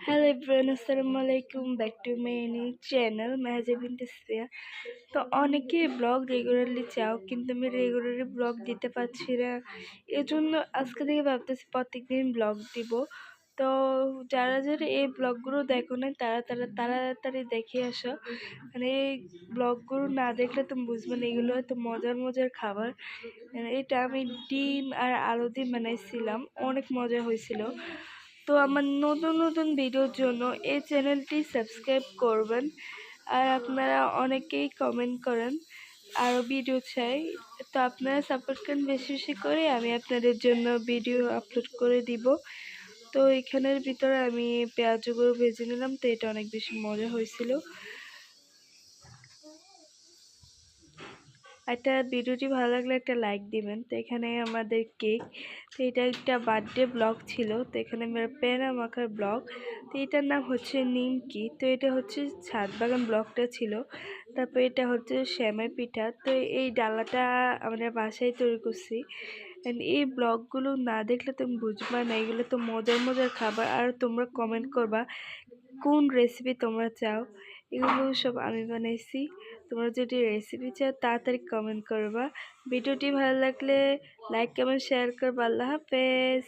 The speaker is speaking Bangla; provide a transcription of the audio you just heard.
হ্যালো এভরিওয়ান, আসসালামু আলাইকুম, back to my new channel Mehaja Binte Siya. তো অনেকেই ব্লগ রেগুলারলি চাও, কিন্তু আমি রেগুলারলি ব্লগ দিতে পারছি না। এজন্য আজকে থেকে ভাবতেছি প্রত্যেকদিন ব্লগ দিব। তো যারা যারা এই ব্লগগুলো দেখো না তারা তাড়াতাড়ি দেখে আসো। মানে এই ব্লগগুলো না দেখলে তুমি বুঝবে না এগুলো এত মজার মজার খাবার। এটা আমি ডিম আর আলু দিয়ে বানাইছিলাম, অনেক মজা হয়েছিল। তো আমার নতুন নতুন ভিডিওর জন্য এই চ্যানেলটি সাবস্ক্রাইব করবেন। আর আপনারা অনেকেই কমেন্ট করেন আরও ভিডিও চাই, তো আপনারা সাপোর্ট করেন, বেশি বেশি করে আমি আপনাদের জন্য ভিডিও আপলোড করে দিব। তো এখানের ভিতরে আমি পেঁয়াজগুলো ভেজে নিলাম, তো এটা অনেক বেশি মজা হয়েছিল। একটা ভিডিওটি ভালো লাগলে একটা লাইক দিবেন। তো এখানে আমাদের কেক, তো এটা একটা বার্থডে ব্লগ ছিল। তো এখানে আমার পেনা মাখার ব্লগ, তো এটার নাম হচ্ছে নিমকি। তো এটা হচ্ছে ছাদ বাগান ব্লগটা ছিল। তারপর এটা হচ্ছে সেমাই পিঠা। তো এই ডালাটা আমরা বাসায় তৈরি করছি। এই ব্লগগুলো না দেখলে তুমি বুঝবা না, এগুলো তো মজার মজার খাবার। আর তোমরা কমেন্ট করবা কোন রেসিপি তোমরা চাও, এগুলো সব আমি বানাইছি। তোমরা যদি রেসিপি চাও তাড়াতাড়ি কমেন্ট করবা। ভিডিওটি ভালো লাগলে লাইক কমেন্ট শেয়ার করবা। আল্লাহ হাফেজ।